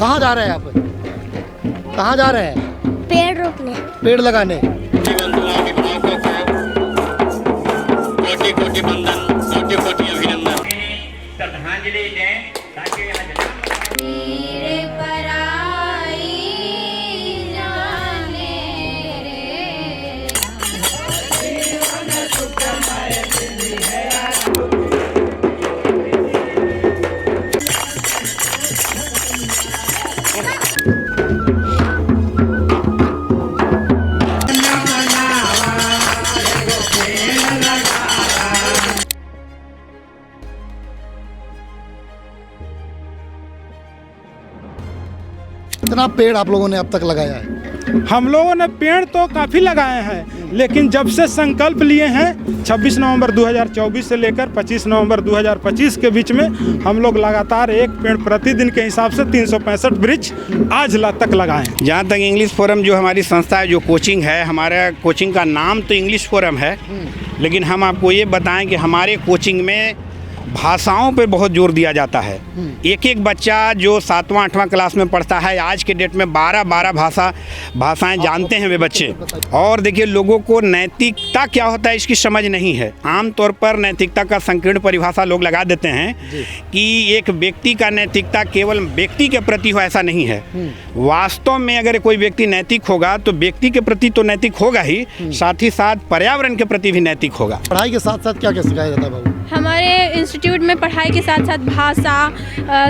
कहाँ जा रहे हैं आप? कहाँ जा रहे हैं? पेड़ रोपने, पेड़ लगाने। कोटि वंदन, कोटि अभिनंदन। श्रद्धांजलि दें ताकि कितना पेड़ आप लोगों ने अब तक लगाया है? हम लोगों ने पेड़ तो काफ़ी लगाए हैं, लेकिन जब से संकल्प लिए हैं 26 नवंबर 2024 से लेकर 25 नवंबर 2025 के बीच में हम लोग लगातार एक पेड़ प्रतिदिन के हिसाब से 365 वृक्ष आज तक लगाए हैं। जहाँ तक इंग्लिश फोरम जो हमारी संस्था है, जो कोचिंग है, हमारा कोचिंग का नाम तो इंग्लिश फोरम है, लेकिन हम आपको ये बताएं कि हमारे कोचिंग में भाषाओं पे बहुत जोर दिया जाता है। एक एक बच्चा जो 7वां 8वां क्लास में पढ़ता है, आज के डेट में 12 भाषाएं जानते हैं वे बच्चे। और देखिए, लोगों को नैतिकता क्या होता है इसकी समझ नहीं है। आमतौर पर नैतिकता का संकीर्ण परिभाषा लोग लगा देते हैं कि एक व्यक्ति का नैतिकता केवल व्यक्ति के प्रति हो, ऐसा नहीं है। वास्तव में अगर कोई व्यक्ति नैतिक होगा तो व्यक्ति के प्रति तो नैतिक होगा ही, साथ ही साथ पर्यावरण के प्रति भी नैतिक होगा। पढ़ाई के साथ साथ क्या क्या सिखाया जाता है बाबू? हमारे इंस्टीट्यूट में पढ़ाई के साथ साथ भाषा,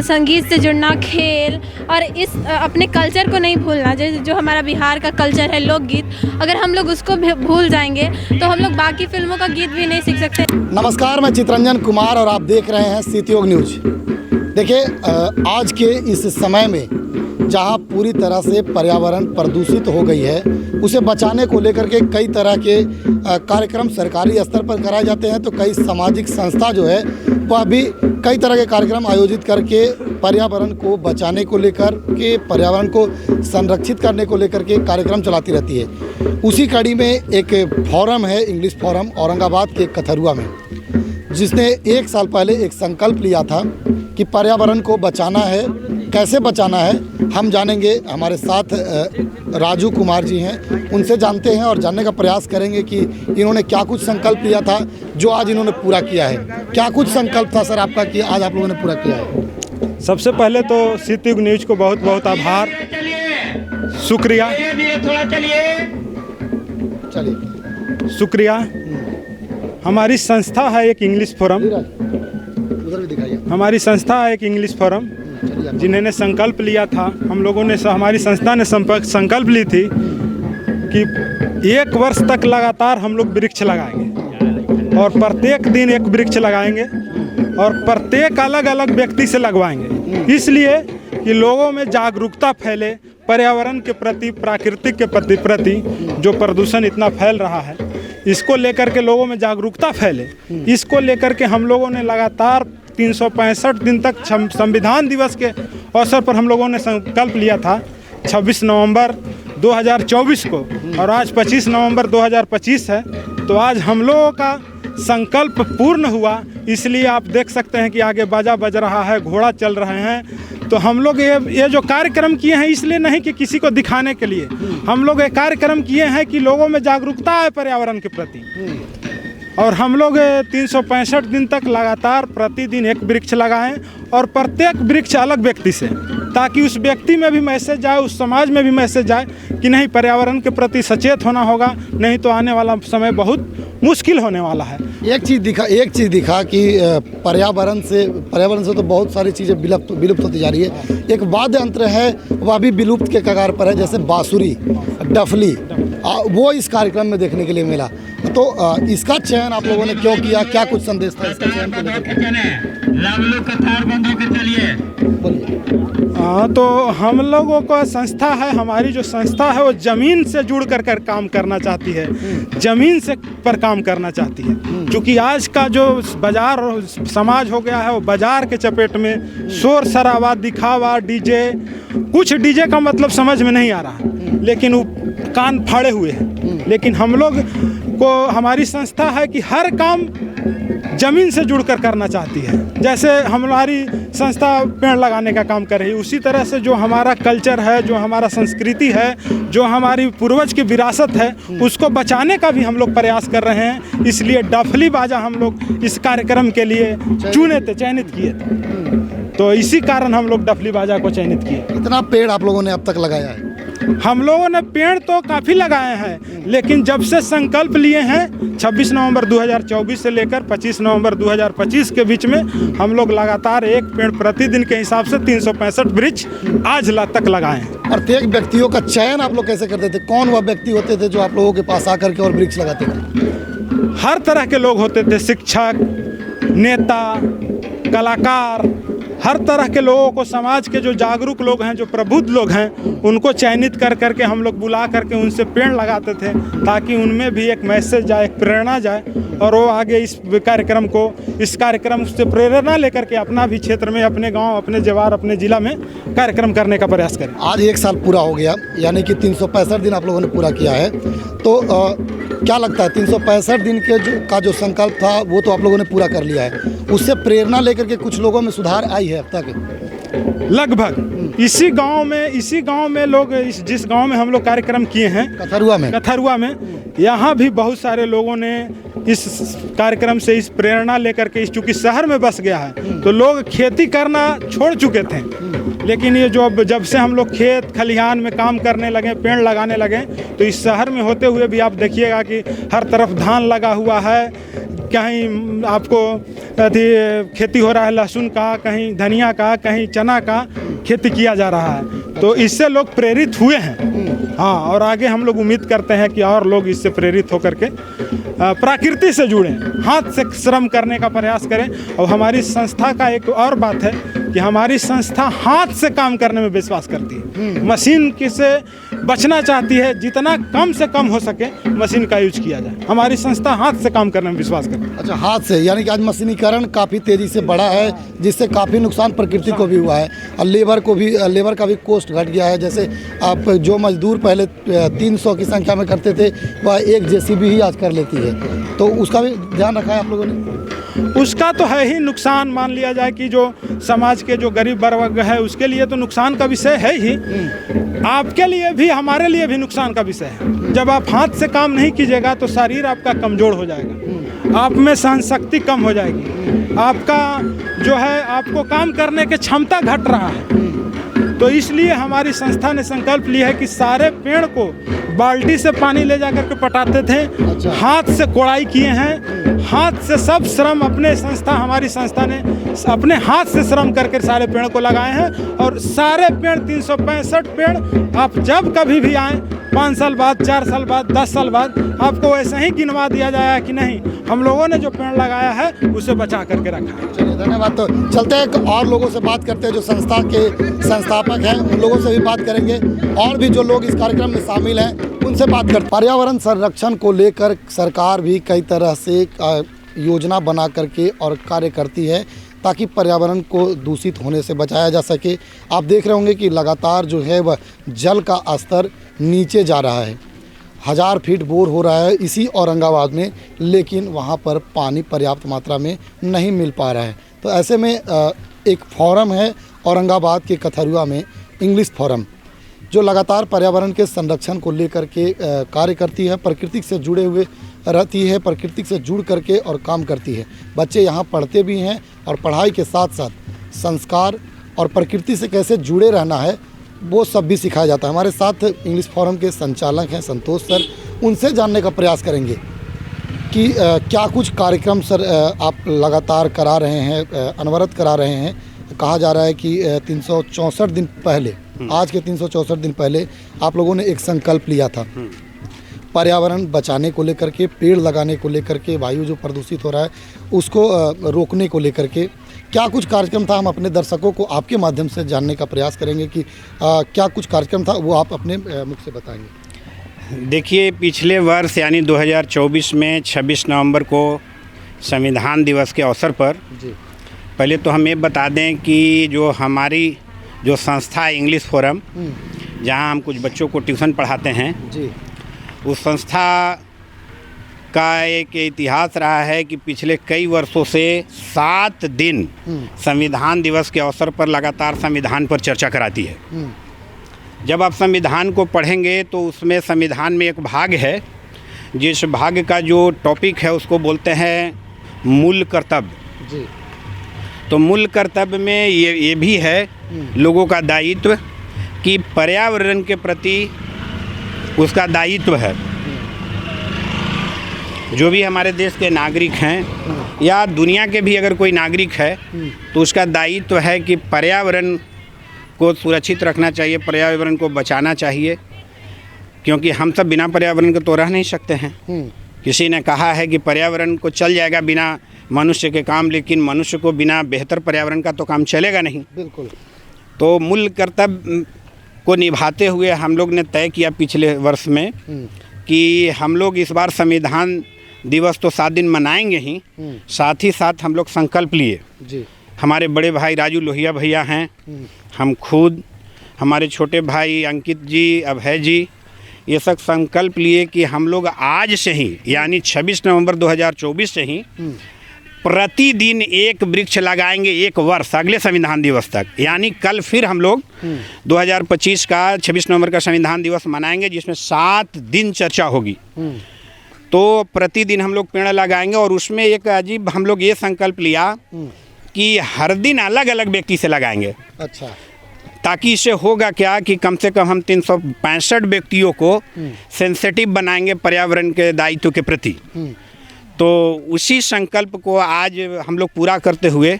संगीत से जुड़ना, खेल और इस अपने कल्चर को नहीं भूलना। जो हमारा बिहार का कल्चर है, लोकगीत, अगर हम लोग उसको भूल जाएंगे तो हम लोग बाकी फिल्मों का गीत भी नहीं सीख सकते। नमस्कार, मैं चितरंजन कुमार और आप देख रहे हैं सितयोग न्यूज। देखिए, आज के इस समय में जहां पूरी तरह से पर्यावरण प्रदूषित हो गई है, उसे बचाने को लेकर के कई तरह के कार्यक्रम सरकारी स्तर पर कराए जाते हैं, तो कई सामाजिक संस्था जो है वह भी कई तरह के कार्यक्रम आयोजित करके पर्यावरण को बचाने को लेकर के, पर्यावरण को संरक्षित करने को लेकर के कार्यक्रम चलाती रहती है। उसी कड़ी में एक फोरम है, इंग्लिश फोरम, औरंगाबाद के कथरुआ में, जिसने 1 साल पहले एक संकल्प लिया था कि पर्यावरण को बचाना है। कैसे बचाना है हम जानेंगे। हमारे साथ राजू कुमार जी हैं, उनसे जानते हैं और जानने का प्रयास करेंगे कि इन्होंने क्या कुछ संकल्प लिया था जो आज इन्होंने पूरा किया है। क्या कुछ संकल्प था सर आपका कि आज आप लोगों ने पूरा किया है? सबसे पहले तो सितयोग न्यूज को बहुत बहुत आभार, शुक्रिया, चलिए शुक्रिया। हमारी संस्था है एक इंग्लिश फोरम, उधर भी दिखाइए। हमारी संस्था है एक इंग्लिश फोरम, जिन्होंने संकल्प लिया था। हम लोगों ने, हमारी संस्था ने संकल्प ली थी कि 1 वर्ष तक लगातार हम लोग वृक्ष लगाएंगे और प्रत्येक दिन एक वृक्ष लगाएंगे और प्रत्येक अलग अलग व्यक्ति से लगवाएंगे, इसलिए कि लोगों में जागरूकता फैले पर्यावरण के प्रति, प्राकृतिक के प्रति जो प्रदूषण इतना फैल रहा है, इसको लेकर के लोगों में जागरूकता फैले। इसको लेकर के हम लोगों ने लगातार 365 दिन तक संविधान दिवस के अवसर पर हम लोगों ने संकल्प लिया था 26 नवंबर 2024 को, और आज 25 नवंबर 2025 है। तो आज हम लोगों का संकल्प पूर्ण हुआ, इसलिए आप देख सकते हैं कि आगे बाजा बज रहा है, घोड़ा चल रहे हैं। तो हम लोग ये जो कार्यक्रम किए हैं, इसलिए नहीं कि किसी को दिखाने के लिए, हम लोग ये कार्यक्रम किए हैं कि लोगों में जागरूकता है पर्यावरण के प्रति। और हम लोग 365 दिन तक लगातार प्रतिदिन एक वृक्ष लगाएं और प्रत्येक वृक्ष अलग व्यक्ति से, ताकि उस व्यक्ति में भी मैसेज जाए, उस समाज में भी मैसेज जाए कि नहीं, पर्यावरण के प्रति सचेत होना होगा, नहीं तो आने वाला समय बहुत मुश्किल होने वाला है। एक चीज़ दिखा कि पर्यावरण से तो बहुत सारी चीज़ें विलुप्त होती जा रही है। एक वाद्य यंत्र है, वह भी विलुप्त के कगार पर है, जैसे बांसुरी, डफली, वो इस कार्यक्रम में देखने के लिए मिला। तो इसका चयन आप लोगों ने क्यों किया? क्या कुछ संदेश था इसका चयन को लेकर? हाँ, तो हम लोगों का संस्था है, हमारी जो संस्था है वो ज़मीन से जुड़ कर काम करना चाहती है, ज़मीन से पर काम करना चाहती है। क्योंकि आज का जो बाजार समाज हो गया है, वो बाजार के चपेट में शोर शराबा, दिखावा, डीजे, कुछ डीजे का मतलब समझ में नहीं आ रहा है, लेकिन वो कान फाड़े हुए हैं। लेकिन हम लोग को, हमारी संस्था है कि हर काम ज़मीन से जुड़कर करना चाहती है। जैसे हमारी संस्था पेड़ लगाने का काम कर रही है, उसी तरह से जो हमारा कल्चर है, जो हमारा संस्कृति है, जो हमारी पूर्वज की विरासत है, उसको बचाने का भी हम लोग प्रयास कर रहे हैं। इसलिए डफली बाजा हम लोग इस कार्यक्रम के लिए चयनित किए थे। तो इसी कारण हम लोग डफली बाजा को चयनित किए। कितना पेड़ आप लोगों ने अब तक लगाया है? हम लोगों ने पेड़ तो काफ़ी लगाए हैं, लेकिन जब से संकल्प लिए हैं 26 नवंबर 2024 से लेकर 25 नवंबर 2025 के बीच में हम लोग लगातार एक पेड़ प्रतिदिन के हिसाब से 365 वृक्ष आज तक लगाए हैं। प्रत्येक व्यक्तियों का चयन आप लोग कैसे करते थे? कौन वह व्यक्ति होते थे जो आप लोगों के पास आकर के और वृक्ष लगाते थे? हर तरह के लोग होते थे, शिक्षक, नेता, कलाकार, हर तरह के लोगों को, समाज के जो जागरूक लोग हैं, जो प्रबुद्ध लोग हैं, उनको चयनित कर करके हम लोग बुला करके उनसे पेड़ लगाते थे, ताकि उनमें भी एक मैसेज जाए, एक प्रेरणा जाए, और वो आगे इस कार्यक्रम से प्रेरणा लेकर के अपना भी क्षेत्र में, अपने गांव, अपने जवार, अपने ज़िला में कार्यक्रम करने का प्रयास करें। आज 1 साल पूरा हो गया, यानी कि 365 दिन आप लोगों ने पूरा किया है। तो क्या लगता है 365 दिन का जो संकल्प था वो तो आप लोगों ने पूरा कर लिया है, उससे प्रेरणा लेकर के कुछ लोगों में सुधार आई है अब तक? लगभग इसी गांव में लोग, जिस गांव में हम लोग कार्यक्रम किए हैं, कथरुआ में यहाँ भी बहुत सारे लोगों ने इस कार्यक्रम से इस प्रेरणा लेकर के, चूँकि शहर में बस गया है तो लोग खेती करना छोड़ चुके थे, लेकिन ये जब से हम लोग खेत खलिहान में काम करने लगे, पेड़ लगाने लगे, तो इस शहर में होते हुए भी आप देखिएगा कि हर तरफ धान लगा हुआ है, कहीं आपको खेती हो रहा है लहसुन का, कहीं धनिया का, कहीं चना का खेती किया जा रहा है। तो इससे लोग प्रेरित हुए हैं। हाँ, और आगे हम लोग उम्मीद करते हैं कि और लोग इससे प्रेरित होकर के प्रकृति से जुड़ें, हाथ से श्रम करने का प्रयास करें। और हमारी संस्था का एक और बात है कि हमारी संस्था हाथ से काम करने में विश्वास करती है, मशीन से बचना चाहती है, जितना कम से कम हो सके मशीन का यूज किया जाए। हमारी संस्था हाथ से काम करने में विश्वास करती है। अच्छा, हाथ से, यानी कि आज मशीनीकरण काफ़ी तेज़ी से बढ़ा है, जिससे काफ़ी नुकसान प्रकृति को भी हुआ है और लेबर का भी कॉस्ट घट गया है। जैसे आप जो मजदूर पहले 300 की संख्या में करते थे, वह एक जेसीबी ही आज कर लेती है, तो उसका भी ध्यान रखा है आप लोगों ने? उसका तो है ही नुकसान। मान लिया जाए कि जो समाज के जो गरीब वर्ग है उसके लिए तो नुकसान का विषय है ही, आपके लिए भी, हमारे लिए भी नुकसान का विषय है। जब आप हाथ से काम नहीं कीजिएगा तो शरीर आपका कमज़ोर हो जाएगा, आप में सहन शक्ति कम हो जाएगी, आपका जो है आपको काम करने की क्षमता घट रहा है। तो इसलिए हमारी संस्था ने संकल्प लिया है कि सारे पेड़ को बाल्टी से पानी ले जाकर के पटाते थे। अच्छा। हाथ से कोड़ाई किए हैं, हाथ से सब श्रम हमारी संस्था ने अपने हाथ से श्रम करके सारे पेड़ को लगाए हैं। और सारे पेड़ 365 पेड़ आप जब कभी भी आएँ, 5 साल बाद, 4 साल बाद, 10 साल बाद, आपको वैसे ही गिनवा दिया जाएगा कि नहीं, हम लोगों ने जो पेड़ लगाया है उसे बचा करके रखा है। चलिए, धन्यवाद। तो चलते हैं और लोगों से बात करते हैं जो संस्था के संस्थापक हैं, उन लोगों से भी बात करेंगे, और भी जो लोग इस कार्यक्रम में शामिल हैं उनसे बात करते हैं। पर्यावरण संरक्षण को लेकर सरकार भी कई तरह से योजना बना करके और कार्य करती है ताकि पर्यावरण को दूषित होने से बचाया जा सके। आप देख रहे होंगे कि लगातार जो है वह जल का स्तर नीचे जा रहा है, 1000 फीट बोर हो रहा है इसी औरंगाबाद में, लेकिन वहाँ पर पानी पर्याप्त मात्रा में नहीं मिल पा रहा है। तो ऐसे में एक फोरम है औरंगाबाद के कथरुआ में, इंग्लिश फोरम, जो लगातार पर्यावरण के संरक्षण को लेकर के कार्य करती है, प्रकृति से जुड़े हुए रहती है, प्रकृति से जुड़ करके और काम करती है। बच्चे यहाँ पढ़ते भी हैं और पढ़ाई के साथ साथ संस्कार और प्रकृति से कैसे जुड़े रहना है वो सब भी सिखाया जाता है। हमारे साथ इंग्लिश फोरम के संचालक हैं संतोष सर, उनसे जानने का प्रयास करेंगे कि क्या कुछ कार्यक्रम सर आप लगातार करा रहे हैं, अनवरत करा रहे हैं। कहा जा रहा है कि 364 दिन पहले, आज के 364 दिन पहले आप लोगों ने एक संकल्प लिया था पर्यावरण बचाने को लेकर के, पेड़ लगाने को लेकर के, वायु जो प्रदूषित हो रहा है उसको रोकने को लेकर के। क्या कुछ कार्यक्रम था, हम अपने दर्शकों को आपके माध्यम से जानने का प्रयास करेंगे कि क्या कुछ कार्यक्रम था, वो आप अपने मुख से बताएंगे। देखिए, पिछले वर्ष यानी 2024 में 26 नवंबर को संविधान दिवस के अवसर पर जी, पहले तो हम ये बता दें कि जो हमारी जो संस्था है इंग्लिश फोरम, जहां हम कुछ बच्चों को ट्यूशन पढ़ाते हैं जी, उस संस्था का एक इतिहास रहा है कि पिछले कई वर्षों से 7 दिन संविधान दिवस के अवसर पर लगातार संविधान पर चर्चा कराती है। जब आप संविधान को पढ़ेंगे तो उसमें संविधान में एक भाग है, जिस भाग का जो टॉपिक है उसको बोलते हैं मूल कर्तव्य जी। तो मूल कर्तव्य में ये भी है लोगों का दायित्व कि पर्यावरण के प्रति उसका दायित्व है। जो भी हमारे देश के नागरिक हैं या दुनिया के भी अगर कोई नागरिक है तो उसका दायित्व है कि पर्यावरण को सुरक्षित रखना चाहिए, पर्यावरण को बचाना चाहिए, क्योंकि हम सब बिना पर्यावरण के तो रह नहीं सकते हैं। किसी ने कहा है कि पर्यावरण को चल जाएगा बिना मनुष्य के काम, लेकिन मनुष्य को बिना बेहतर पर्यावरण का तो काम चलेगा नहीं। बिल्कुल। तो मूल कर्तव्य को निभाते हुए हम लोग ने तय किया पिछले वर्ष में कि हम लोग इस बार संविधान दिवस तो 7 दिन मनाएंगे ही, साथ ही साथ हम लोग संकल्प लिए जी। हमारे बड़े भाई राजू लोहिया भैया हैं, हम खुद, हमारे छोटे भाई अंकित जी, अभय जी, ये सब संकल्प लिए कि हम लोग आज से ही यानी 26 नवंबर 2024 से ही प्रतिदिन एक वृक्ष लगाएंगे 1 वर्ष अगले संविधान दिवस तक। यानी कल फिर हम लोग 2025 का 26 नवंबर का संविधान दिवस मनाएंगे, जिसमें 7 दिन चर्चा होगी। तो प्रतिदिन हम लोग पेड़ लगाएंगे और उसमेमें एक अजीब हम लोग ये संकल्प लिया कि हर दिन अलग अलग व्यक्ति से लगाएंगे। अच्छा। ताकि इससे होगा क्या कि कम से कम हम 365 व्यक्तियों को सेंसिटिव बनाएंगे पर्यावरण के दायित्व के प्रति। तो उसी संकल्प को आज हम लोग पूरा करते हुए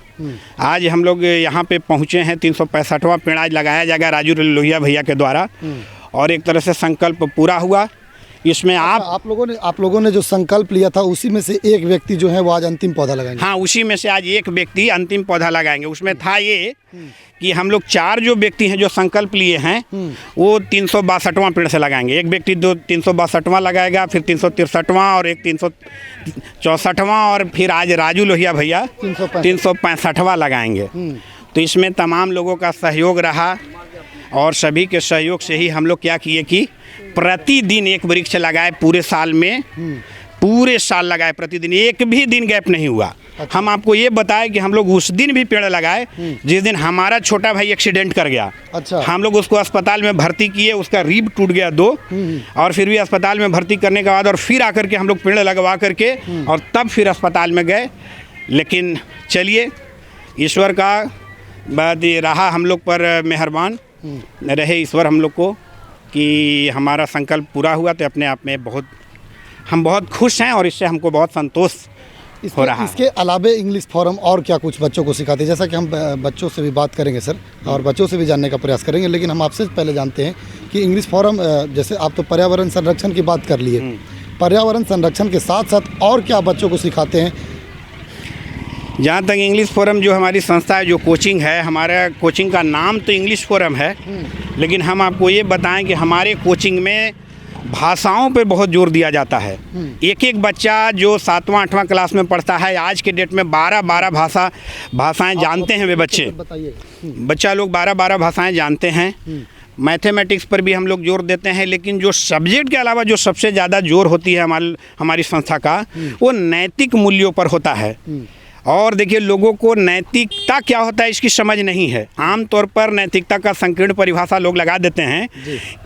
आज हम लोग यहाँ पे पहुँचे हैं। 365वां पेड़ आज लगाया जाएगा राजू लोहिया भैया के द्वारा, और एक तरह से संकल्प पूरा हुआ। इसमें आप लोगों ने जो संकल्प लिया था उसी में से एक व्यक्ति जो है वो आज अंतिम पौधा लगाएंगे। हाँ, उसी में से आज एक व्यक्ति अंतिम पौधा लगाएंगे। उसमें था ये कि हम लोग 4 जो व्यक्ति हैं जो संकल्प लिए हैं वो 362वां पेड़ से लगाएंगे। एक व्यक्ति 362वां लगाएगा, फिर 363वां और एक 364वां, और फिर आज राजू लोहिया भैया 365वां लगाएंगे। तो इसमें तमाम लोगों का सहयोग रहा और सभी के सहयोग से ही हम लोग क्या किए कि प्रतिदिन एक वृक्ष लगाए, पूरे साल में पूरे साल लगाए, प्रतिदिन एक भी दिन गैप नहीं हुआ। अच्छा। हम आपको ये बताएं कि हम लोग उस दिन भी पेड़ लगाए जिस दिन हमारा छोटा भाई एक्सीडेंट कर गया। अच्छा। हम लोग उसको अस्पताल में भर्ती किए, उसका रीब टूट गया 2, और फिर भी अस्पताल में भर्ती करने के बाद और फिर आकर के हम लोग पेड़ लगवा करके और तब फिर अस्पताल में गए। लेकिन चलिए, ईश्वर का बाद रहा हम लोग पर मेहरबान रहे ईश्वर हम लोग को कि हमारा संकल्प पूरा हुआ। तो अपने आप में हम बहुत खुश हैं और इससे हमको बहुत संतोष हो रहा है। इसके अलावा इंग्लिश फोरम और क्या कुछ बच्चों को सिखाते हैं? जैसा कि हम बच्चों से भी बात करेंगे सर, और बच्चों से भी जानने का प्रयास करेंगे, लेकिन हम आपसे पहले जानते हैं कि इंग्लिश फोरम, जैसे आप तो पर्यावरण संरक्षण की बात कर लिए, पर्यावरण संरक्षण के साथ साथ और क्या बच्चों को सिखाते हैं? जहाँ तक इंग्लिश फोरम जो हमारी संस्था है, जो कोचिंग है, हमारा कोचिंग का नाम तो इंग्लिश फोरम है, लेकिन हम आपको ये बताएं कि हमारे कोचिंग में भाषाओं पे बहुत जोर दिया जाता है। एक बच्चा जो 7वां 8वां क्लास में पढ़ता है, आज के डेट में 12 भाषाएं जानते हैं वे बच्चे। बच्चा लोग 12 भाषाएं जानते हैं। मैथमेटिक्स पर भी हम लोग जोर देते हैं, लेकिन जो सब्जेक्ट के अलावा जो सबसे ज़्यादा जोर होती है हमारी संस्था का, वो नैतिक मूल्यों पर होता है। और देखिए, लोगों को नैतिकता क्या होता है इसकी समझ नहीं है। आमतौर पर नैतिकता का संकीर्ण परिभाषा लोग लगा देते हैं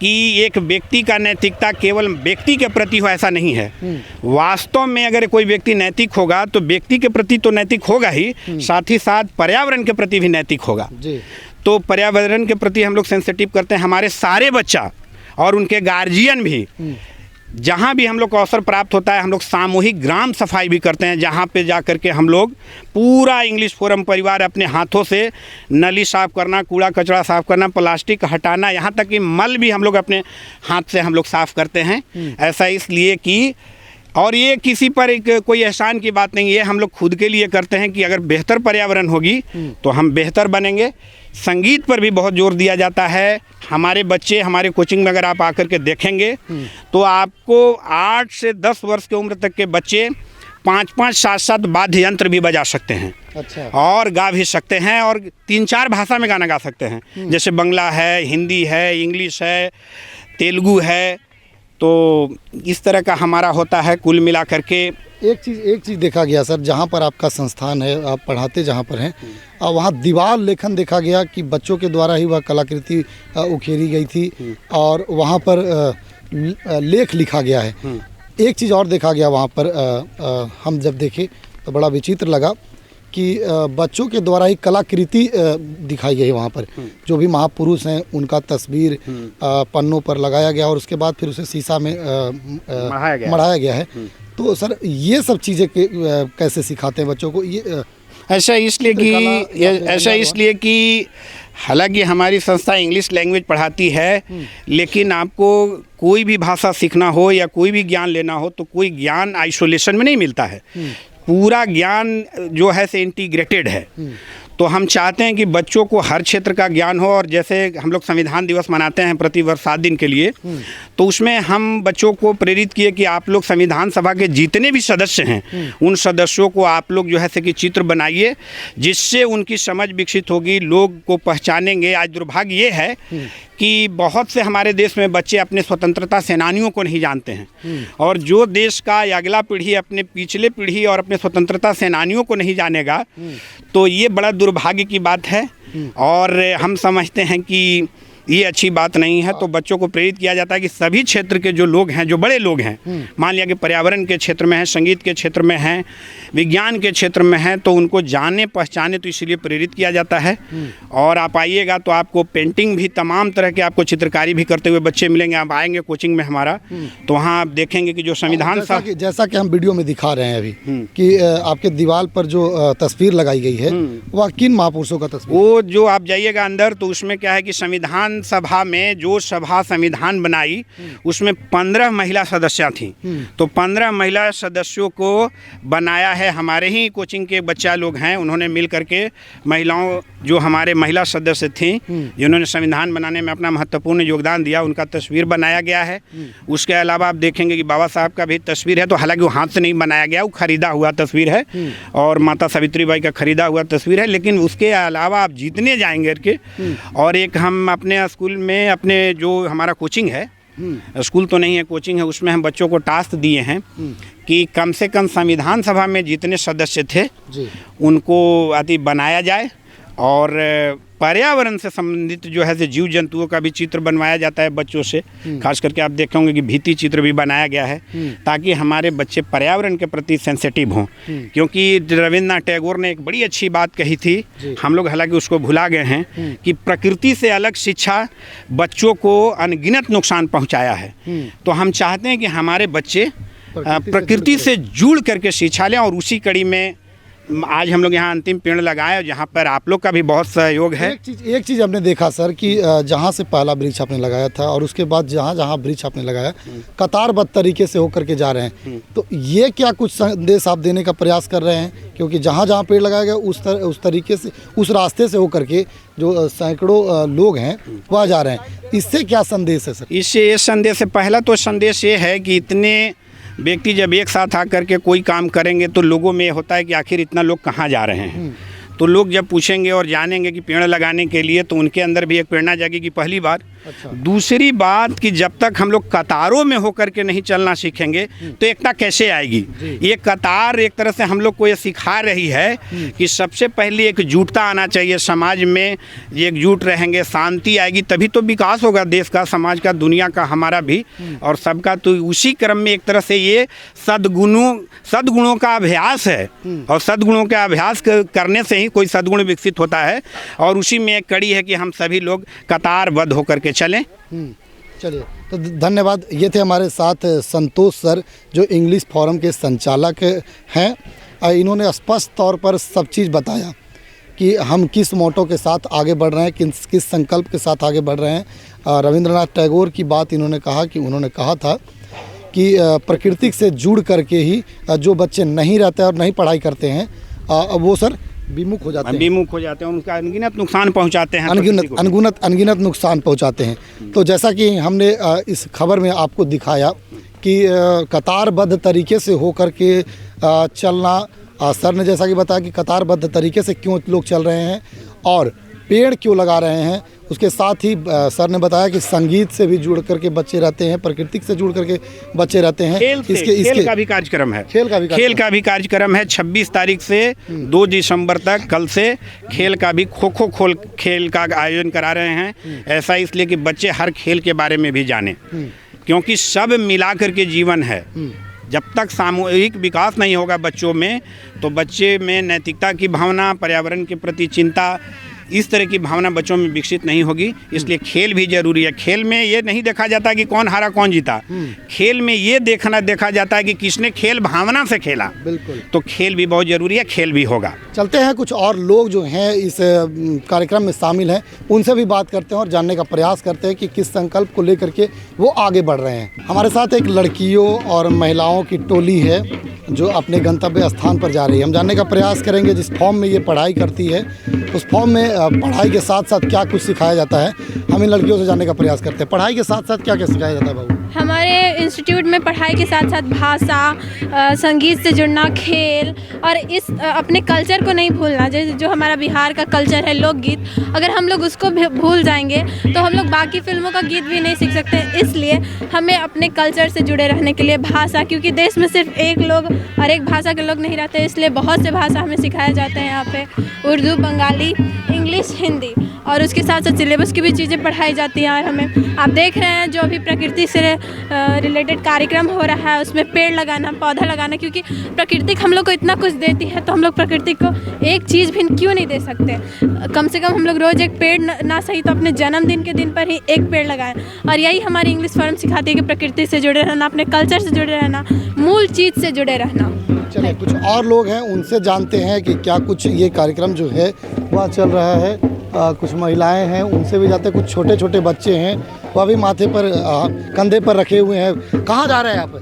कि एक व्यक्ति का नैतिकता केवल व्यक्ति के प्रति हो, ऐसा नहीं है। वास्तव में अगर कोई व्यक्ति नैतिक होगा तो व्यक्ति के प्रति तो नैतिक होगा ही, साथ ही साथ पर्यावरण के प्रति भी नैतिक होगा। तो पर्यावरण के प्रति हम लोग सेंसिटिव करते हैं। हमारे सारे बच्चा और उनके गार्जियन भी, जहाँ भी हम लोग को अवसर प्राप्त होता है, हम लोग सामूहिक ग्राम सफाई भी करते हैं, जहाँ पे जा कर के हम लोग पूरा इंग्लिश फोरम परिवार अपने हाथों से नली साफ़ करना, कूड़ा कचरा साफ़ करना, प्लास्टिक हटाना, यहाँ तक कि मल भी हम लोग अपने हाथ से हम लोग साफ़ करते हैं। ऐसा इसलिए कि, और ये किसी पर कोई एहसान की बात नहीं है, हम लोग खुद के लिए करते हैं कि अगर बेहतर पर्यावरण होगी तो हम बेहतर बनेंगे। संगीत पर भी बहुत जोर दिया जाता है। हमारे बच्चे हमारे कोचिंग में अगर आप आकर के देखेंगे तो आपको 8 से 10 वर्ष की उम्र तक के बच्चे 5-5, 7-7 वाद्य यंत्र भी बजा सकते हैं। अच्छा। और गा भी सकते हैं, और 3-4 भाषा में गाना गा सकते हैं, जैसे बंगला है, हिंदी है, इंग्लिश है, तेलुगु है, तो इस तरह का हमारा होता है कुल मिला करके। एक चीज़ देखा गया सर, जहाँ पर आपका संस्थान है, आप पढ़ाते जहाँ पर हैं, वहाँ दीवार लेखन देखा गया कि बच्चों के द्वारा ही वह कलाकृति उकेरी गई थी और वहाँ पर लेख लिखा गया है। एक चीज़ और देखा गया वहाँ पर, हम जब देखे तो बड़ा विचित्र लगा कि बच्चों के द्वारा ही कलाकृति दिखाई गई वहाँ पर। जो भी महापुरुष हैं उनका तस्वीर पन्नों पर लगाया गया और उसके बाद फिर उसे शीशा में मढ़ाया गया है। तो सर ये सब चीज़ें कैसे सिखाते हैं बच्चों को? ये ऐसा इसलिए कि हालांकि हमारी संस्था इंग्लिश लैंग्वेज पढ़ाती है, लेकिन आपको कोई भी भाषा सीखना हो या कोई भी ज्ञान लेना हो तो कोई ज्ञान आइसोलेशन में नहीं मिलता है। पूरा ज्ञान जो है से इंटीग्रेटेड है। तो हम चाहते हैं कि बच्चों को हर क्षेत्र का ज्ञान हो। और जैसे हम लोग संविधान दिवस मनाते हैं प्रति वर्ष 7 दिन के लिए, तो उसमें हम बच्चों को प्रेरित किए कि आप लोग संविधान सभा के जितने भी सदस्य हैं उन सदस्यों को आप लोग जो है से कि चित्र बनाइए, जिससे उनकी समझ विकसित होगी, लोग को पहचानेंगे। आज दुर्भाग्य ये है कि बहुत से हमारे देश में बच्चे अपने स्वतंत्रता सेनानियों को नहीं जानते हैं, और जो देश का अगला पीढ़ी अपने पिछले पीढ़ी और अपने स्वतंत्रता सेनानियों को नहीं जानेगा तो ये बड़ा दुर्भाग्य की बात है। और हम समझते हैं कि ये अच्छी बात नहीं है। तो बच्चों को प्रेरित किया जाता है कि सभी क्षेत्र के जो लोग हैं, जो बड़े लोग हैं, मान लिया कि पर्यावरण के क्षेत्र में हैं, संगीत के क्षेत्र में हैं, विज्ञान के क्षेत्र में हैं, तो उनको जाने पहचाने, तो इसलिए प्रेरित किया जाता है। और आप आइएगा तो आपको पेंटिंग भी, तमाम तरह के आपको चित्रकारी भी करते हुए बच्चे मिलेंगे। आप आएंगे कोचिंग में हमारा तो वहाँ आप देखेंगे कि जो संविधान जैसा कि हम वीडियो में दिखा रहे हैं अभी कि आपके दीवार पर जो तस्वीर लगाई गई है वह किन महापुरुषों का तस्वीर? वो जो आप जाइएगा अंदर तो उसमें क्या है कि संविधान सभा में जो सभा संविधान बनाई उसमें 15 महिला सदस्य थीं। तो 15 महिला सदस्यों को बनाया है हमारे ही कोचिंग के बच्चा लोग हैं, उन्होंने मिल करके महिलाओं, जो हमारे महिला सदस्य थीं जिन्होंने संविधान बनाने में अपना महत्वपूर्ण योगदान दिया, उनका तस्वीर बनाया गया है। उसके अलावा आप देखेंगे कि बाबा साहब का भी तस्वीर है, तो हालांकि वो हाथ से नहीं बनाया गया, वो खरीदा हुआ तस्वीर है, और माता सावित्रीबाई का खरीदा हुआ तस्वीर है। लेकिन उसके अलावा आप जितने जाएंगे के, और एक हम अपने स्कूल में, अपने जो हमारा कोचिंग है, स्कूल तो नहीं है कोचिंग है, उसमें हम बच्चों को टास्क दिए हैं कि कम से कम संविधान सभा में जितने सदस्य थे उनको आदि बनाया जाए, और पर्यावरण से संबंधित जो है से जीव जंतुओं का भी चित्र बनवाया जाता है बच्चों से। खास करके आप देखेंगे कि भित्ति चित्र भी बनाया गया है ताकि हमारे बच्चे पर्यावरण के प्रति सेंसिटिव हों। क्योंकि रविंद्रनाथ टैगोर ने एक बड़ी अच्छी बात कही थी, हम लोग हालांकि उसको भुला गए हैं, कि प्रकृति से अलग शिक्षा बच्चों को अनगिनत नुकसान पहुँचाया है। तो हम चाहते हैं कि हमारे बच्चे प्रकृति से जुड़ करके शिक्षा लें, और उसी कड़ी में आज हम लोग यहाँ अंतिम पेड़ लगाए, जहाँ पर आप लोग का भी बहुत सहयोग है। एक चीज़ हमने देखा सर कि जहाँ से पहला वृक्ष आपने लगाया था और उसके बाद जहाँ वृक्ष आपने लगाया कतारबद्ध तरीके से होकर के जा रहे हैं, तो ये क्या कुछ संदेश आप देने का प्रयास कर रहे हैं? क्योंकि जहाँ जहाँ पेड़ लगाया गया उस तरीके से, उस रास्ते से होकर के जो सैकड़ों लोग हैं वह जा रहे हैं, इससे क्या संदेश है सर? इससे ये संदेश है, पहला तो संदेश ये है कि इतने व्यक्ति जब एक साथ आकर के कोई काम करेंगे तो लोगों में होता है कि आखिर इतना लोग कहाँ जा रहे हैं। तो लोग जब पूछेंगे और जानेंगे कि पेड़ लगाने के लिए, तो उनके अंदर भी एक प्रेरणा जागेगी, पहली बात। अच्छा। दूसरी बात कि जब तक हम लोग कतारों में होकर के नहीं चलना सीखेंगे तो एकता कैसे आएगी? ये कतार एक तरह से हम लोग को ये सिखा रही है कि सबसे पहले एकजुटता आना चाहिए समाज में। एकजुट रहेंगे, शांति आएगी, तभी तो विकास होगा देश का, समाज का, दुनिया का, हमारा भी और सबका। तो उसी क्रम में एक तरह से ये सद्गुणों का अभ्यास है, और सद्गुणों का अभ्यास करने से ही कोई सद्गुण विकसित होता है। और उसी में एक कड़ी है कि हम सभी लोग कतारबद्ध होकर के चलें। चलिए, तो धन्यवाद। ये थे हमारे साथ संतोष सर, जो इंग्लिश फोरम के संचालक हैं। इन्होंने स्पष्ट तौर पर सब चीज़ बताया कि हम किस मोटो के साथ आगे बढ़ रहे हैं, किस संकल्प के साथ आगे बढ़ रहे हैं। रविंद्रनाथ टैगोर की बात इन्होंने कहा था कि प्रकृति से जुड़ करके ही जो बच्चे नहीं रहते और नहीं पढ़ाई करते हैं वो सर विमुख हो जाते हैं, उनका अनगिनत नुकसान पहुंचाते हैं, अनगिनत नुकसान पहुंचाते हैं। तो जैसा कि हमने इस खबर में आपको दिखाया कि कतारबद्ध तरीके से होकर के चलना, सर ने जैसा कि बताया कि कतारबद्ध तरीके से क्यों लोग चल रहे हैं, और पेड़ क्यों लगा रहे हैं, उसके साथ ही सर ने बताया कि संगीत से भी जुड़ करके बच्चे रहते हैं, प्रकृति से जुड़ करके बच्चे रहते हैं। खेल का भी कार्यक्रम है। खेल का भी कार्यक्रम है 26 तारीख से 2 दिसंबर तक। कल से खेल का भी खो खेल का आयोजन करा रहे हैं। ऐसा इसलिए कि बच्चे हर खेल के बारे में भी जाने, क्योंकि सब मिला करके जीवन है। जब तक सामूहिक विकास नहीं होगा बच्चों में, तो बच्चे में नैतिकता की भावना, पर्यावरण के प्रति चिंता, इस तरह की भावना बच्चों में विकसित नहीं होगी। इसलिए खेल भी जरूरी है। खेल में ये नहीं देखा जाता कि कौन हारा कौन जीता, खेल में ये देखा जाता है कि किसने खेल भावना से खेला। बिल्कुल। तो खेल भी बहुत जरूरी है, खेल भी होगा। चलते हैं, कुछ और लोग जो हैं इस कार्यक्रम में शामिल हैं, उनसे भी बात करते हैं और जानने का प्रयास करते हैं कि किस संकल्प को लेकर के वो आगे बढ़ रहे हैं। हमारे साथ एक लड़कियों और महिलाओं की टोली है जो अपने गंतव्य स्थान पर जा रही है। हम जानने का प्रयास करेंगे जिस फॉर्म में ये पढ़ाई करती है, उस फॉर्म में पढ़ाई के साथ साथ क्या कुछ सिखाया जाता है, हम इन लड़कियों से जानने का प्रयास करते हैं। पढ़ाई के साथ साथ क्या क्या सिखाया जाता है बाबू? हमारे इंस्टीट्यूट में पढ़ाई के साथ साथ भाषा, संगीत से जुड़ना, खेल और इस अपने कल्चर को नहीं भूलना। जो हमारा बिहार का कल्चर है, लोकगीत, अगर हम लोग उसको भूल जाएंगे तो हम लोग बाकी फिल्मों का गीत भी नहीं सीख सकते। इसलिए हमें अपने कल्चर से जुड़े रहने के लिए भाषा, क्योंकि देश में सिर्फ एक लोग और एक भाषा के लोग नहीं रहते, इसलिए बहुत से भाषा हमें सिखाए जाते हैं यहाँ पे। उर्दू, बंगाली, इंग्लिश, हिंदी, और उसके साथ साथ सिलेबस की भी चीज़ें पढ़ाई जाती हैं। और हमें आप देख रहे हैं जो अभी प्रकृति से रिलेटेड कार्यक्रम हो रहा है, उसमें पेड़ लगाना, पौधा लगाना, क्योंकि प्रकृति हम लोग को इतना कुछ देती है, तो हम लोग प्रकृति को एक चीज़ भी क्यों नहीं दे सकते। कम से कम हम लोग रोज़ एक पेड़ ना सही तो अपने जन्मदिन के दिन पर ही एक पेड़ लगाएं। और यही हमारी इंग्लिश फॉर्म सिखाती है कि प्रकृति से जुड़े रहना, अपने कल्चर से जुड़े रहना, मूल चीज़ से जुड़े रहना। चलिए, कुछ और लोग हैं, उनसे जानते हैं कि क्या कुछ ये कार्यक्रम जो है वह चल रहा है। कुछ महिलाएं हैं, उनसे भी जाते हैं। कुछ छोटे छोटे बच्चे हैं, वह भी माथे पर कंधे पर रखे हुए हैं। कहाँ जा रहे हैं आप?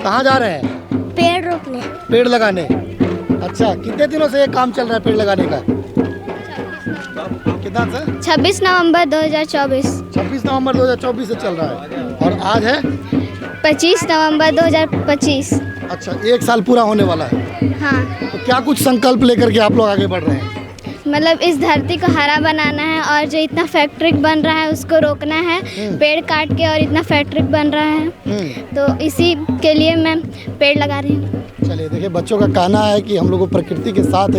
कहाँ जा रहे हैं? पेड़ रोपने, पेड़ लगाने। अच्छा, कितने दिनों से ये काम चल रहा है पेड़ लगाने का? कितना सर? 26 नवंबर 2024। 26 नवंबर 2024 से चल रहा है, और आज है 25 नवंबर 2025। अच्छा, 1 साल पूरा होने वाला है। हाँ, तो क्या कुछ संकल्प लेकर के आप लोग आगे बढ़ रहे हैं? मतलब इस धरती को हरा बनाना है, और जो इतना फैक्ट्री बन रहा है उसको रोकना है। पेड़ काट के और इतना फैक्ट्री बन रहा है, तो इसी के लिए मैं पेड़ लगा रही हूँ। चलिए, देखिए, बच्चों का कहना है कि हम लोग को प्रकृति के साथ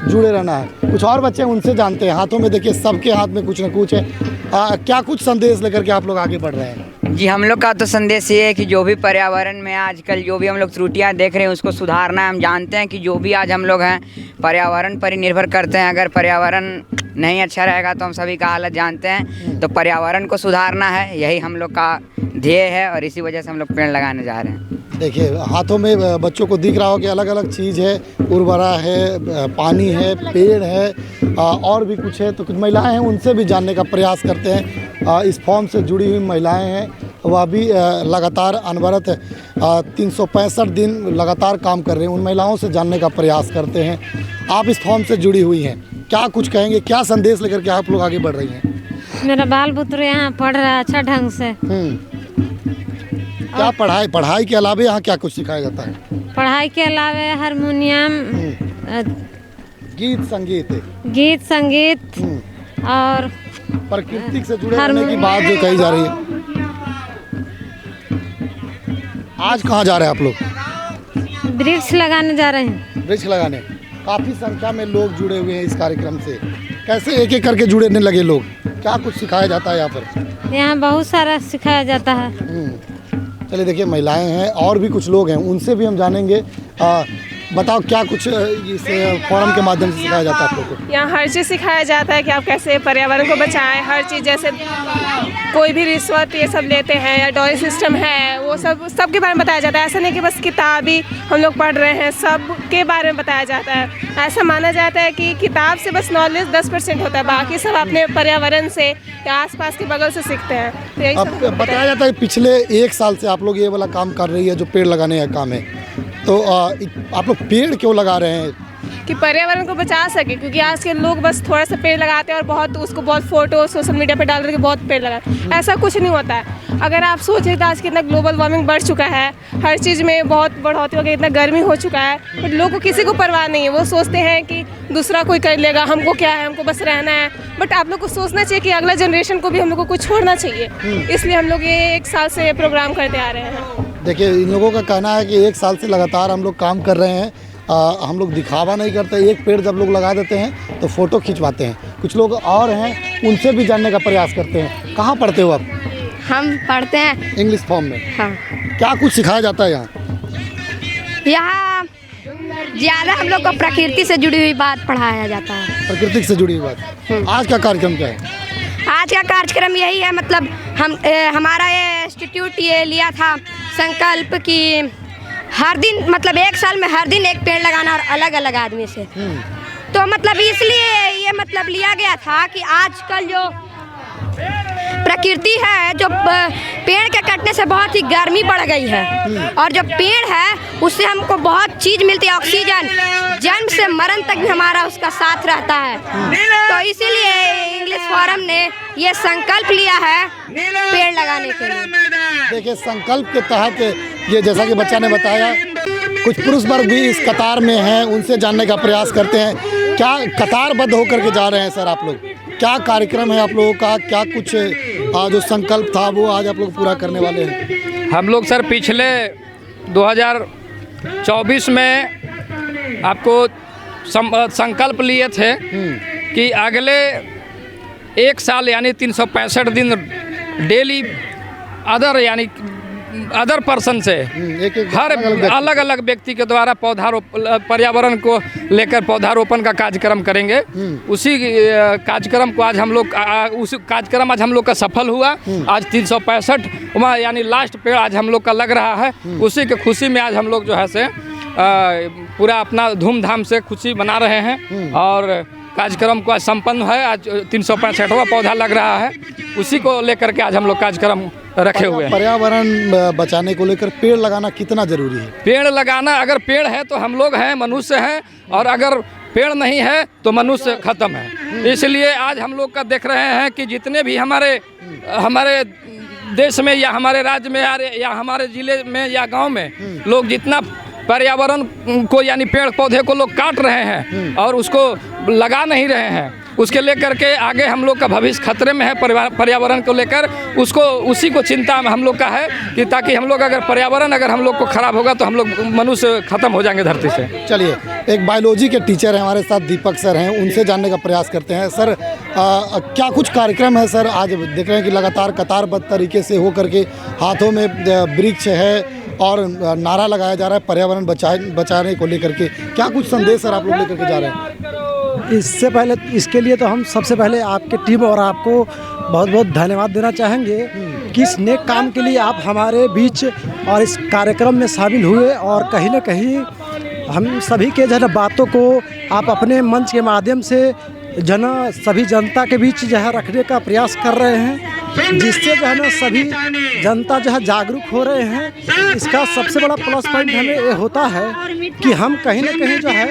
जुड़े रहना है। कुछ और बच्चे उनसे जानते हैं। हाथों में देखिए, सबके हाथ में कुछ न कुछ है। क्या कुछ संदेश लेकर के आप लोग आगे बढ़ रहे हैं? जी, हम लोग का तो संदेश ये है कि जो भी पर्यावरण में आजकल जो भी हम लोग त्रुटियां देख रहे हैं उसको सुधारना है। हम जानते हैं कि जो भी आज हम लोग हैं पर्यावरण पर ही निर्भर करते हैं। अगर पर्यावरण नहीं अच्छा रहेगा तो हम सभी का हालत जानते हैं। तो पर्यावरण को सुधारना है, यही हम लोग का ध्येय है, और इसी वजह से हम लोग पेड़ लगाने जा रहे हैं। देखिए, हाथों में बच्चों को दिख रहा हो कि अलग अलग चीज़ है, उर्वरा है, पानी है, पेड़ है, और भी कुछ है। तो कुछ महिलाएं हैं, उनसे भी जानने का प्रयास करते हैं। इस फॉर्म से जुड़ी हुई महिलाएं हैं, वह भी लगातार अनवरत 365 दिन लगातार काम कर रही हैं। उन महिलाओं से जानने का प्रयास करते हैं। आप इस फॉर्म से जुड़ी हुई हैं, क्या कुछ कहेंगे, क्या संदेश लेकर के आप लोग आगे बढ़ रही हैं? मेरा बाल पुत्र यहाँ पढ़ रहा है अच्छा ढंग से। क्या पढ़ाई के अलावा यहाँ क्या कुछ सिखाया जाता है? पढ़ाई के अलावा हारमोनियम, गीत संगीत और प्रकृति से जुड़े रहने की बात जो कही जा रही है। आज कहाँ जा रहे हैं आप लोग? वृक्ष लगाने जा रहे हैं। वृक्ष लगाने काफ़ी संख्या में लोग जुड़े हुए हैं इस कार्यक्रम से। कैसे एक एक करके जुड़ने लगे लोग? क्या कुछ सिखाया जाता है यहाँ पर? यहाँ बहुत सारा सिखाया जाता है। चलिए, देखिए, महिलाएं हैं और भी कुछ लोग हैं, उनसे भी हम जानेंगे। बताओ, क्या कुछ इस फोरम के माध्यम से सिखाया जाता है आप लोगों को? यहाँ हर चीज़ सिखाया जाता है कि आप कैसे पर्यावरण को बचाएं। हर चीज़, जैसे कोई भी रिश्वत ये सब लेते हैं या डॉरी सिस्टम है, वो सब के बारे में बताया जाता है। ऐसा नहीं कि बस किताब ही हम लोग पढ़ रहे हैं, सब के बारे में बताया जाता है। ऐसा माना जाता है कि किताब से बस नॉलेज 10% होता है, बाकी सब अपने पर्यावरण से या आसपास के बगल से सीखते हैं। तो यही सब बताया जाता है। पिछले 1 साल से आप लोग ये वाला काम कर रही है जो पेड़ लगाने का काम है, तो आप लोग पेड़ क्यों लगा रहे हैं? कि पर्यावरण को बचा सके, क्योंकि आज के लोग बस थोड़ा सा पेड़ लगाते हैं और बहुत फ़ोटो सोशल मीडिया पे डाल करके बहुत पेड़ लगाते हैं। ऐसा कुछ नहीं होता है। अगर आप सोचें तो आज कितना ग्लोबल वार्मिंग बढ़ चुका है, हर चीज़ में बहुत बढ़ोतरी हो गई, इतना गर्मी हो चुका है, बट लोगों को किसी को परवाह नहीं है। वो सोचते हैं कि दूसरा कोई कर लेगा, हमको क्या है, हमको बस रहना है। बट आप लोग को सोचना चाहिए कि अगला जनरेशन को भी हम लोग को कुछ छोड़ना चाहिए। इसलिए हम लोग ये 1 साल से प्रोग्राम करते आ रहे हैं। देखिए, इन लोगों का कहना है कि 1 साल से लगातार हम लोग काम कर रहे हैं। हम लोग दिखावा नहीं करते, एक पेड़ जब लोग लगा देते हैं तो फ़ोटो खिंचवाते हैं। कुछ लोग और हैं, उनसे भी जानने का प्रयास करते हैं। कहाँ पढ़ते हो आप? हम पढ़ते हैं इंग्लिश फॉर्म में। हाँ। क्या कुछ सिखाया जाता है यहाँ? यहाँ ज़्यादा हम लोग को प्रकृति से जुड़ी हुई बात पढ़ाया जाता है। प्रकृति से जुड़ी हुई बात। आज का कार्यक्रम क्या है? आज का कार्यक्रम यही है, मतलब हमारा ये इंस्टीट्यूट ये लिया था संकल्प कि हर दिन, मतलब 1 साल में हर दिन एक पेड़ लगाना और अलग अलग आदमी से। तो मतलब इसलिए ये मतलब लिया गया था कि आजकल जो प्रकृति है, जो पेड़ के कटने से बहुत ही गर्मी बढ़ गई है, और जो पेड़ है उससे हमको बहुत चीज़ मिलती है, ऑक्सीजन, जन्म से मरण तक भी हमारा उसका साथ रहता है। तो इसीलिए इंग्लिश फोरम ने ये संकल्प लिया है पेड़ लगाने के लिए। देखिए, संकल्प के तहत ये, जैसा कि बच्चा ने बताया, कुछ पुरुष वर्ग भी इस कतार में हैं, उनसे जानने का प्रयास करते हैं। क्या कतारबद्ध होकर के जा रहे हैं सर आप लोग? क्या कार्यक्रम है आप लोगों का? क्या कुछ जो संकल्प था वो आज आप लोग पूरा करने वाले हैं? हम लोग सर पिछले 2024 में आपको संकल्प लिए थे कि अगले 1 साल यानी 365 दिन डेली अदर पर्सन से हर अलग अलग व्यक्ति के द्वारा पर्यावरण को लेकर पौधारोपण का कार्यक्रम करेंगे। उसी कार्यक्रम को आज हम लोग आज हम लोग का सफल हुआ। आज 365 यानी लास्ट पेड़ आज हम लोग का लग रहा है। उसी के खुशी में आज हम लोग जो है से पूरा अपना धूमधाम से खुशी मना रहे हैं और कार्यक्रम को आज संपन्न है। आज 365वां पौधा लग रहा है, उसी को लेकर के आज हम लोग कार्यक्रम रखे हुए हैं। पर्यावरण बचाने को लेकर पेड़ लगाना कितना जरूरी है? पेड़ लगाना, अगर पेड़ है तो हम लोग हैं, मनुष्य हैं, और अगर पेड़ नहीं है तो मनुष्य खत्म है। इसलिए आज हम लोग का देख रहे हैं कि जितने भी हमारे देश में या हमारे राज्य में या हमारे ज़िले में या गांव में लोग जितना पर्यावरण को यानी पेड़ पौधे को लोग काट रहे हैं और उसको लगा नहीं रहे हैं, उसके लेकर के आगे हम लोग का भविष्य खतरे में है। पर्यावरण को लेकर उसी को चिंता में हम लोग का है कि ताकि हम लोग अगर हम लोग को खराब होगा तो हम लोग मनुष्य खत्म हो जाएंगे धरती से। चलिए, एक बायोलॉजी के टीचर हैं हमारे साथ, दीपक सर हैं, उनसे जानने का प्रयास करते हैं। सर, क्या कुछ कार्यक्रम है सर? आज देख रहे हैं कि लगातार कतारबद्ध तरीके से हो करके हाथों में वृक्ष है और नारा लगाया जा रहा है पर्यावरण बचाने को लेकर के। क्या कुछ संदेश सर आप लोग लेकर के जा रहे हैं? इससे पहले, इसके लिए तो हम सबसे पहले आपके टीम और आपको बहुत बहुत धन्यवाद देना चाहेंगे कि इस नेक काम के लिए आप हमारे बीच और इस कार्यक्रम में शामिल हुए और कहीं ना कहीं हम सभी के जो है बातों को आप अपने मंच के माध्यम से सभी जनता के बीच जो है रखने का प्रयास कर रहे हैं, जिससे जो है ना सभी जनता जो है जागरूक हो रहे हैं। इसका सबसे बड़ा प्लस पॉइंट हमें ये होता है कि हम कहीं ना कहीं जो है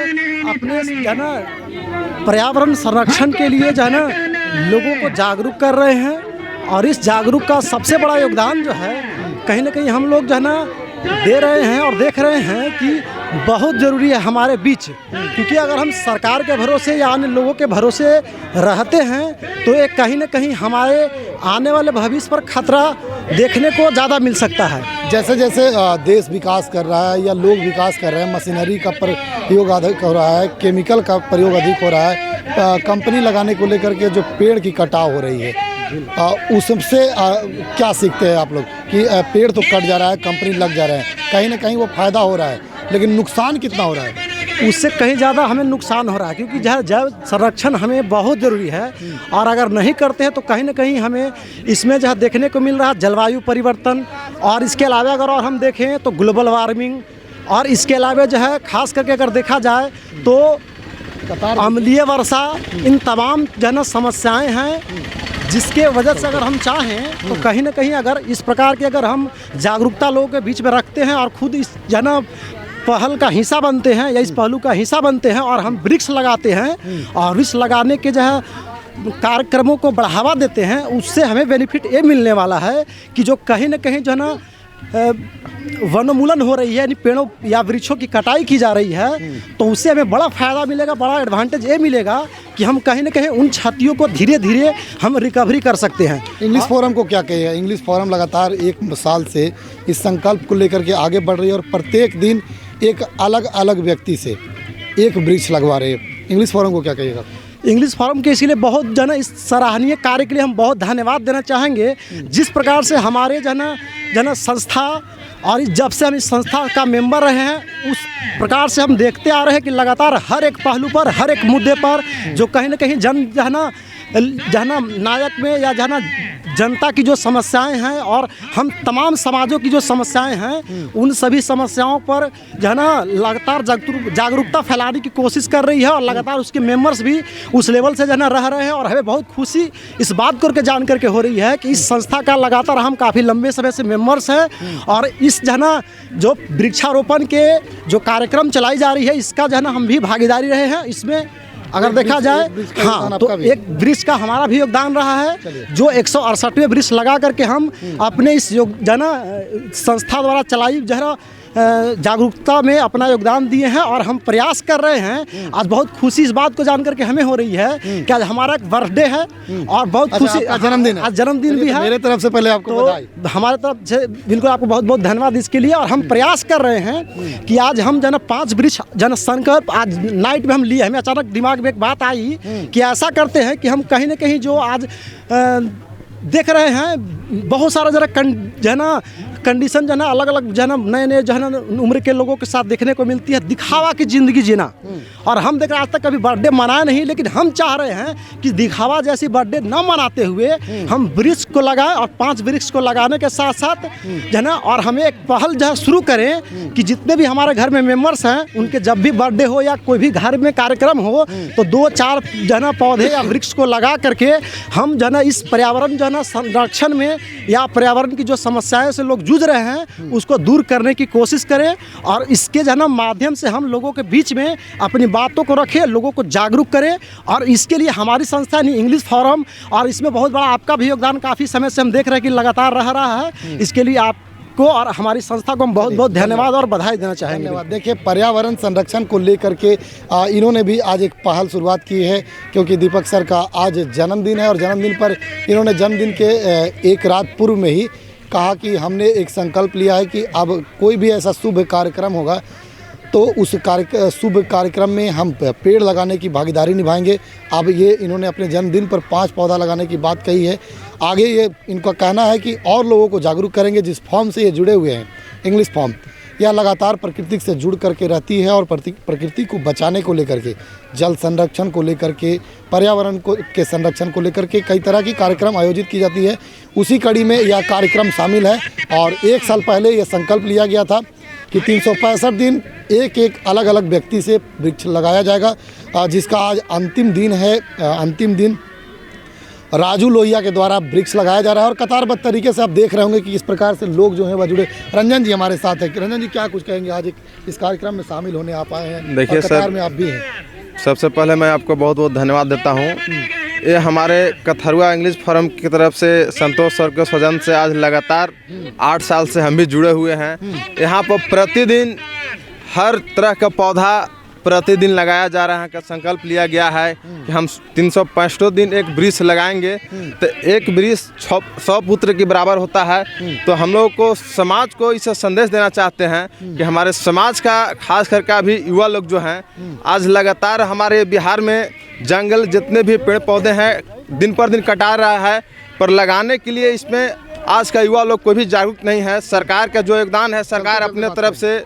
अपने जो है ना पर्यावरण संरक्षण के लिए जो है ना लोगों को जागरूक कर रहे हैं। और इस जागरूक का सबसे बड़ा योगदान जो है कहीं ना कहीं हम लोग जो है ना दे रहे हैं और देख रहे हैं कि बहुत ज़रूरी है हमारे बीच। क्योंकि अगर हम सरकार के भरोसे या अन्य लोगों के भरोसे रहते हैं तो ये कहीं ना कहीं हमारे आने वाले भविष्य पर खतरा देखने को ज़्यादा मिल सकता है। जैसे जैसे देश विकास कर रहा है या लोग विकास कर रहे हैं, मशीनरी का प्रयोग अधिक हो रहा है, केमिकल का प्रयोग अधिक हो रहा है, कंपनी लगाने को लेकर के जो पेड़ की कटाव हो रही है, उससे क्या सीखते हैं आप लोग कि पेड़ तो कट जा रहा है, कंपनी लग जा रहा है, कहीं ना कहीं वो फ़ायदा हो रहा है, लेकिन नुकसान कितना हो रहा है? उससे कहीं ज़्यादा हमें नुकसान हो रहा है। क्योंकि जैव संरक्षण हमें बहुत ज़रूरी है और अगर नहीं करते हैं तो कहीं ना कहीं हमें इसमें जो है देखने को मिल रहा है जलवायु परिवर्तन। और इसके अलावा अगर और हम देखें तो ग्लोबल वार्मिंग, और इसके अलावा जो है खास करके अगर देखा जाए तो अम्लीय वर्षा, इन तमाम जो है ना समस्याएँ हैं, जिसके वजह से अगर हम चाहें तो कहीं ना कहीं अगर इस प्रकार की अगर हम जागरूकता लोगों के बीच में रखते हैं और खुद इस जो है ना पहल का हिस्सा बनते हैं या इस पहलू का हिस्सा बनते हैं और हम वृक्ष लगाते हैं और वृक्ष लगाने के जो है कार्यक्रमों को बढ़ावा देते हैं, उससे हमें बेनिफिट ये मिलने वाला है कि जो कहीं ना कहीं जो है ना वनोन्मूलन हो रही है, यानी पेड़ों या वृक्षों की कटाई की जा रही है, तो उससे हमें बड़ा फ़ायदा मिलेगा, बड़ा एडवांटेज ये मिलेगा कि हम कहीं ना कहीं उन क्षतियों को धीरे धीरे हम रिकवरी कर सकते हैं। इंग्लिश फोरम को क्या कहेगा? इंग्लिश फोरम लगातार 1 साल से इस संकल्प को लेकर के आगे बढ़ रही है और प्रत्येक दिन एक अलग अलग व्यक्ति से एक वृक्ष लगवा रहे हैं। इंग्लिश फोरम को क्या कहिएगा? इंग्लिश फोरम के इसीलिए बहुत जो है ना इस सराहनीय कार्य के लिए हम बहुत धन्यवाद देना चाहेंगे। जिस प्रकार से हमारे जो है ना संस्था और जब से हम इस संस्था का मेंबर रहे हैं, उस प्रकार से हम देखते आ रहे हैं कि लगातार हर एक पहलू पर, हर एक मुद्दे पर जो कहीं ना कहीं जो है ना नायक में या जो है ना जनता की जो समस्याएं हैं और हम तमाम समाजों की जो समस्याएं हैं, उन सभी समस्याओं पर जो है ना लगातार जागरूकता फैलाने की कोशिश कर रही है और लगातार उसके मेंबर्स भी उस लेवल से जो है ना रह रहे हैं। और हमें बहुत खुशी इस बात को जान करके हो रही है कि इस संस्था का लगातार हम काफ़ी लंबे समय से मेंबर्स हैं और इस जो है ना जो वृक्षारोपण के जो कार्यक्रम चलाई जा रही है, इसका जो है ना हम भी भागीदारी रहे हैं। इसमें अगर देखा जाए हाँ तो एक वृक्ष का हमारा भी योगदान रहा है, जो 168वें वृक्ष लगा करके हम अपने इस जो है ना संस्था द्वारा चलाई जो है ना जागरूकता में अपना योगदान दिए हैं और हम प्रयास कर रहे हैं। आज बहुत खुशी इस बात को जान करके हमें हो रही है कि आज हमारा एक बर्थडे है और बहुत खुशी जन्मदिन है। आज जन्मदिन भी है। मेरे तरफ से पहले आपको बधाई। हमारे तरफ से बिल्कुल आपको बहुत बहुत धन्यवाद इसके लिए। और हम प्रयास कर रहे हैं कि आज हम जो है 5 वृक्ष जन संकल्प आज नाइट में हम लिए। हमें अचानक दिमाग में एक बात आई कि ऐसा करते हैं कि हम कहीं ना कहीं जो आज देख रहे हैं बहुत सारा जरा जो है ना कंडीशन जो है ना अलग अलग जो है ना नए जो है ना उम्र के लोगों के साथ देखने को मिलती है, दिखावा की ज़िंदगी जीना। और हम देख रहे हैं आज तक कभी बर्थडे मनाया नहीं, लेकिन हम चाह रहे हैं कि दिखावा जैसी बर्थडे न मनाते हुए हम वृक्ष को लगाएं और 5 वृक्ष को लगाने के साथ साथ जो है ना और हमें एक पहल जो है शुरू करें कि जितने भी हमारे घर में मेम्बर्स हैं उनके जब भी बर्थडे हो या कोई भी घर में कार्यक्रम हो तो 2-4 जो है ना पौधे या वृक्ष को लगा करके हम जो है ना इस पर्यावरण जो है ना संरक्षण में या पर्यावरण की जो समस्याएं से लोग जूझ रहे हैं उसको दूर करने की कोशिश करें। और इसके जो है ना माध्यम से हम लोगों के बीच में अपनी बातों को रखें, लोगों को जागरूक करें। और इसके लिए हमारी संस्था यानी इंग्लिश फोरम और इसमें बहुत बड़ा आपका भी योगदान काफ़ी समय से हम देख रहे हैं कि लगातार रह रहा है। इसके लिए आपको और हमारी संस्था को हम बहुत बहुत धन्यवाद और बधाई देना चाहेंगे। धन्यवाद। देखिए पर्यावरण संरक्षण को लेकर के इन्होंने भी आज एक पहल शुरुआत की है, क्योंकि दीपक सर का आज जन्मदिन है और जन्मदिन पर इन्होंने जन्मदिन के एक रात पूर्व में ही कहा कि हमने एक संकल्प लिया है कि अब कोई भी ऐसा शुभ कार्यक्रम होगा तो उस शुभ कार्यक्रम में हम पेड़ लगाने की भागीदारी निभाएंगे। अब ये इन्होंने अपने जन्मदिन पर 5 पौधा लगाने की बात कही है। आगे ये इनका कहना है कि और लोगों को जागरूक करेंगे। जिस फॉर्म से ये जुड़े हुए हैं इंग्लिश फॉर्म, यह लगातार प्रकृति से जुड़ करके रहती है और प्रकृति को बचाने को लेकर के, जल संरक्षण को लेकर के, पर्यावरण के संरक्षण को लेकर के कई तरह की कार्यक्रम आयोजित की जाती है। उसी कड़ी में यह कार्यक्रम शामिल है। और 1 साल पहले यह संकल्प लिया गया था कि 365 दिन एक अलग अलग व्यक्ति से वृक्ष लगाया जाएगा, जिसका आज अंतिम दिन है। अंतिम दिन राजू लोहिया के द्वारा वृक्ष लगाया जा रहा है और कतारबद्ध तरीके से आप देख रहे होंगे कि इस प्रकार से लोग जो हैं वह जुड़े। रंजन जी हमारे साथ हैं। रंजन जी क्या कुछ कहेंगे? आज इस कार्यक्रम में शामिल होने आप आए हैं। देखिए कतार में आप भी हैं। सबसे पहले मैं आपको बहुत बहुत धन्यवाद देता हूँ। ये हमारे कथरुआ इंग्लिश फोरम की तरफ से संतोष सर के स्वजन से आज लगातार 8 साल से हम भी जुड़े हुए हैं। यहाँ पर प्रतिदिन हर तरह का पौधा प्रतिदिन लगाया जा रहा है का संकल्प लिया गया है कि हम 365 दिन एक वृक्ष लगाएंगे। तो एक वृक्ष 100 पुत्र के बराबर होता है। तो हम लोग को समाज को इसे संदेश देना चाहते हैं कि हमारे समाज का खास करके अभी युवा लोग जो हैं आज लगातार हमारे बिहार में जंगल जितने भी पेड़ पौधे हैं दिन पर दिन कटा रहा है, पर लगाने के लिए इसमें आज का युवा लोग कोई भी जागरूक नहीं है। सरकार का जो योगदान है, सरकार अपने तरफ से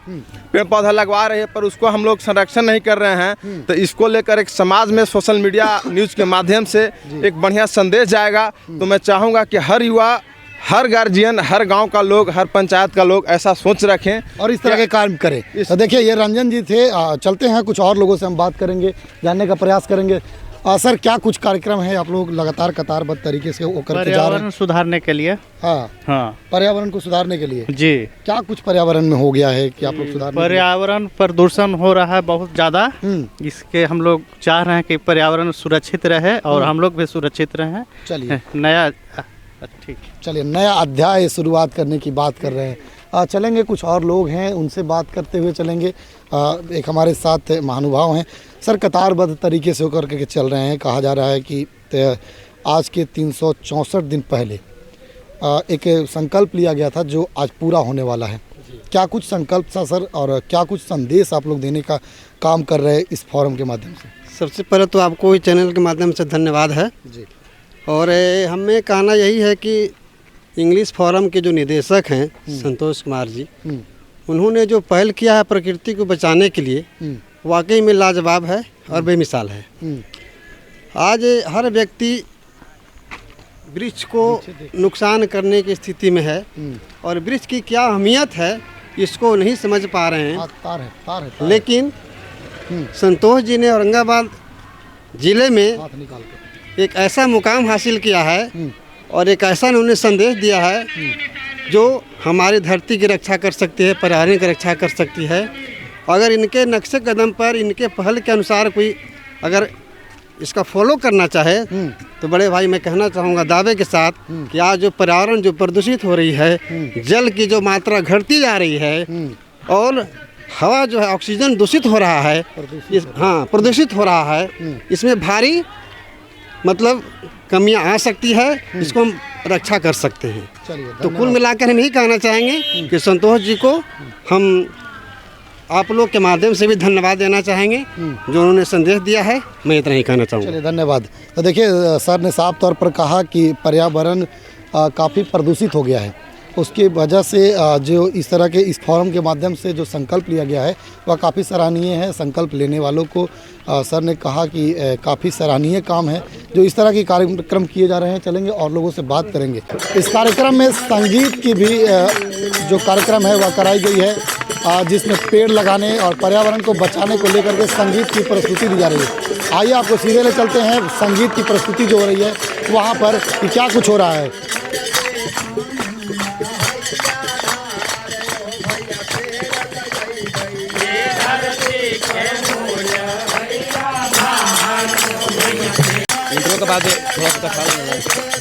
पेड़ पौधा लगवा रही है, पर उसको हम लोग संरक्षण नहीं कर रहे हैं। तो इसको लेकर एक समाज में सोशल मीडिया न्यूज़ के माध्यम से एक बढ़िया संदेश जाएगा। तो मैं चाहूँगा कि हर युवा, हर गार्जियन, हर गांव का लोग, हर पंचायत का लोग ऐसा सोच रखें और इस तरह के कार्य करें। तो देखिए ये रंजन जी थे। चलते हैं कुछ और लोगों से हम बात करेंगे, जानने का प्रयास करेंगे। सर क्या कुछ कार्यक्रम है आप लोग लगातार कतारबद्ध तरीके से वो करके जा रहे पर्यावरण हैं? सुधारने के लिए। हाँ हाँ पर्यावरण को सुधारने के लिए जी। क्या कुछ पर्यावरण में हो गया है कि आप लोग सुधारने के लिए? पर्यावरण प्रदूषण हो रहा है बहुत ज़्यादा, इसके हम लोग चाह रहे हैं कि पर्यावरण सुरक्षित रहे और हम लोग भी सुरक्षित रहें। चलिए नया ठीक, चलिए नया अध्याय शुरुआत करने की बात कर रहे हैं। चलेंगे, कुछ और लोग हैं उनसे बात करते हुए चलेंगे। एक हमारे साथ महानुभाव हैं सर, कतारबद्ध तरीके से होकर के चल रहे हैं। कहा जा रहा है कि आज के 364 दिन पहले एक संकल्प लिया गया था जो आज पूरा होने वाला है। क्या कुछ संकल्प था सर, और क्या कुछ संदेश आप लोग देने का काम कर रहे हैं इस फोरम के माध्यम से? सबसे पहले तो आपको इस चैनल के माध्यम से धन्यवाद है जी। और हमें कहना यही है कि इंग्लिश फोरम के जो निदेशक हैं संतोष कुमार जी, उन्होंने जो पहल किया है प्रकृति को बचाने के लिए, वाकई में लाजवाब है और बेमिसाल है। आज हर व्यक्ति वृक्ष को नुकसान करने की स्थिति में है और वृक्ष की क्या अहमियत है इसको नहीं समझ पा रहे हैं। तार है। लेकिन संतोष जी ने औरंगाबाद ज़िले में एक ऐसा मुकाम हासिल किया है और एक ऐसा उन्होंने संदेश दिया है जो हमारी धरती की रक्षा कर सकती है, पर्यावरण की रक्षा कर सकती है। अगर इनके नक्शे कदम पर, इनके पहल के अनुसार कोई अगर इसका फॉलो करना चाहे तो बड़े भाई मैं कहना चाहूँगा दावे के साथ कि आज जो पर्यावरण जो प्रदूषित हो रही है, जल की जो मात्रा घटती जा रही है और हवा जो है ऑक्सीजन दूषित हो रहा है, प्रदूषित हो रहा है, इसमें भारी मतलब कमियां आ सकती है। इसको हम रक्षा कर सकते हैं। तो कुल मिलाकर हम यही कहना चाहेंगे कि संतोष जी को हम आप लोग के माध्यम से भी धन्यवाद देना चाहेंगे जो उन्होंने संदेश दिया है। मैं इतना ही कहना चाहूँगा। चलिए धन्यवाद। तो देखिए सर ने साफ तौर पर कहा कि पर्यावरण काफ़ी प्रदूषित हो गया है, उसकी वजह से जो इस तरह के इस फोरम के माध्यम से जो संकल्प लिया गया है वह काफ़ी सराहनीय है। संकल्प लेने वालों को सर ने कहा कि काफ़ी सराहनीय काम है जो इस तरह के कार्यक्रम किए जा रहे हैं। चलेंगे और लोगों से बात करेंगे। इस कार्यक्रम में संगीत की भी जो कार्यक्रम है वह कराई गई है, जिसमें पेड़ लगाने और पर्यावरण को बचाने को लेकर के संगीत की प्रस्तुति दी जा रही है। आइए आपको सीधे ले चलते हैं संगीत की प्रस्तुति जो हो रही है वहाँ पर कि क्या कुछ हो रहा है। इंट्रो के बाद थोड़ा सा